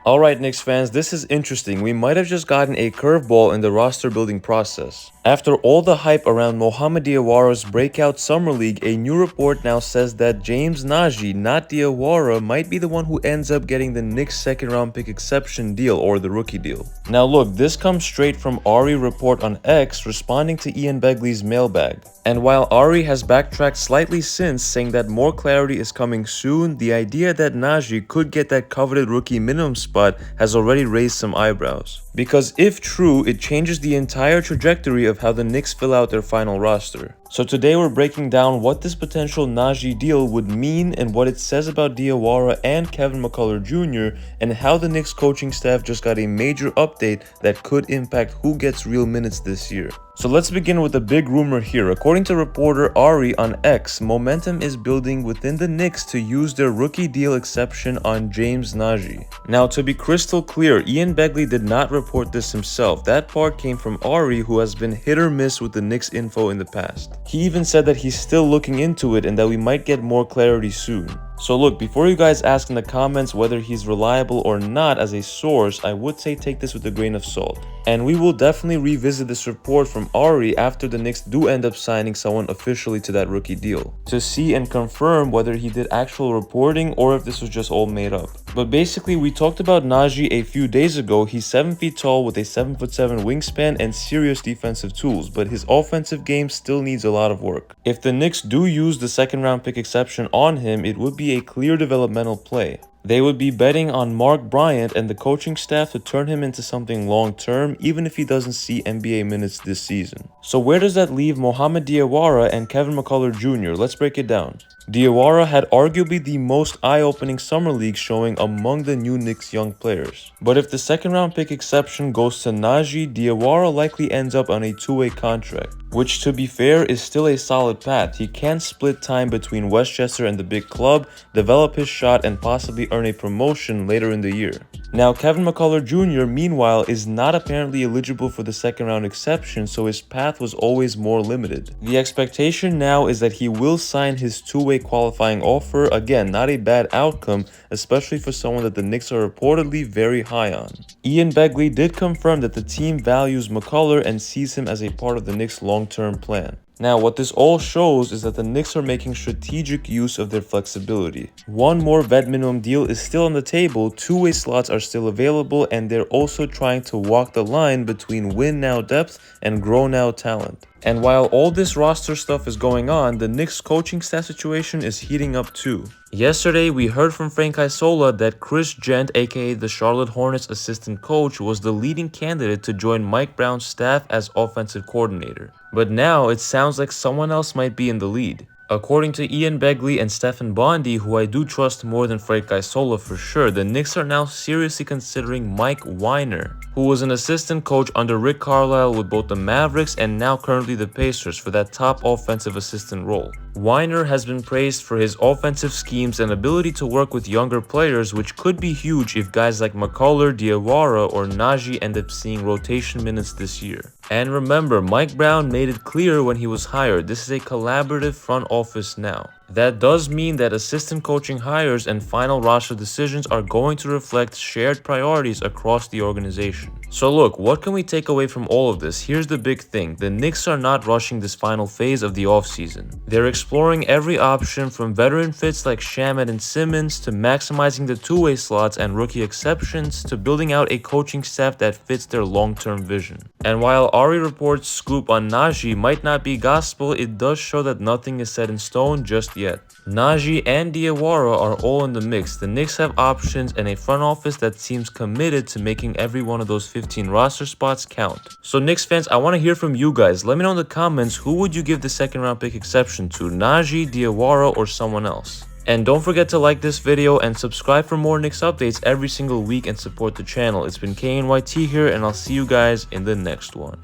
Alright Knicks fans, this is interesting. We might have just gotten a curveball in the roster building process. After all the hype around Mohamed Diawara's breakout summer league, a new report now says that James Nnaji, not Diawara, might be the one who ends up getting the Knicks second round pick exception deal or the rookie deal. Now look, this comes straight from Ari Report on X responding to Ian Begley's mailbag. And while Ari has backtracked slightly since, saying that more clarity is coming soon, the idea that Nnaji could get that coveted rookie minimum spot has already raised some eyebrows. Because if true, it changes the entire trajectory of how the Knicks fill out their final roster. So today we're breaking down what this potential Nnaji deal would mean and what it says about Diawara and Kevin McCullar Jr. and how the Knicks coaching staff just got a major update that could impact who gets real minutes this year. So let's begin with a big rumor here. According to reporter Ari on X, momentum is building within the Knicks to use their rookie deal exception on James Nnaji. Now to be crystal clear, Ian Begley did not report this himself. That part came from Ari, who has been hit or miss with the Knicks info in the past. He even said that he's still looking into it and that we might get more clarity soon. So look, before you guys ask in the comments whether he's reliable or not as a source, I would say take this with a grain of salt. And we will definitely revisit this report from Ari after the Knicks do end up signing someone officially to that rookie deal, to see and confirm whether he did actual reporting or if this was just all made up. But basically, we talked about Nnaji a few days ago. He's 7 feet tall with a 7'7" wingspan and serious defensive tools, but his offensive game still needs a lot of work. If the Knicks do use the second round pick exception on him, it would be a clear developmental play. They would be betting on Mark Bryant and the coaching staff to turn him into something long-term, even if he doesn't see NBA minutes this season. So where does that leave Mohamed Diawara and Kevin McCullar Jr.? Let's break it down. Diawara had arguably the most eye-opening summer league showing among the new Knicks young players. But if the second round pick exception goes to Nnaji, Diawara likely ends up on a two-way contract, which to be fair is still a solid path. He can split time between Westchester and the big club, develop his shot, and possibly earn a promotion later in the year. Now Kevin McCullar Jr. meanwhile is not apparently eligible for the second round exception, so his path was always more limited. The expectation now is that he will sign his two-way qualifying offer. Again, not a bad outcome, especially for someone that the Knicks are reportedly very high on. Ian Begley did confirm that the team values McCullar and sees him as a part of the Knicks' long-term plan. Now, what this all shows is that the Knicks are making strategic use of their flexibility. One more vet minimum deal is still on the table, two-way slots are still available, and they're also trying to walk the line between win now depth and grow now talent. And while all this roster stuff is going on, the Knicks coaching staff situation is heating up too. Yesterday, we heard from Frank Isola that Chris Jent, aka the Charlotte Hornets assistant coach, was the leading candidate to join Mike Brown's staff as offensive coordinator. But now it sounds like someone else might be in the lead. According to Ian Begley and Stephen Bondi, who I do trust more than Frank Isola for sure, the Knicks are now seriously considering Mike Weiner, who was an assistant coach under Rick Carlisle with both the Mavericks and now currently the Pacers, for that top offensive assistant role. Weiner has been praised for his offensive schemes and ability to work with younger players, which could be huge if guys like McCullar, Diawara, or Nnaji end up seeing rotation minutes this year. And remember, Mike Brown made it clear when he was hired, this is a collaborative front office now. That does mean that assistant coaching hires and final roster decisions are going to reflect shared priorities across the organization. So look, what can we take away from all of this? Here's the big thing. The Knicks are not rushing this final phase of the offseason. They're exploring every option, from veteran fits like Shamet and Simmons to maximizing the two-way slots and rookie exceptions to building out a coaching staff that fits their long-term vision. And while Ari Report's scoop on Nnaji might not be gospel, it does show that nothing is set in stone just yet. Nnaji and Diawara are all in the mix. The Knicks have options and a front office that seems committed to making every one of those 15 roster spots count. So Knicks fans, I want to hear from you guys. Let me know in the comments, who would you give the second round pick exception to? Nnaji, Diawara, or someone else? And don't forget to like this video and subscribe for more Knicks updates every single week and support the channel. It's been KNYT here, and I'll see you guys in the next one.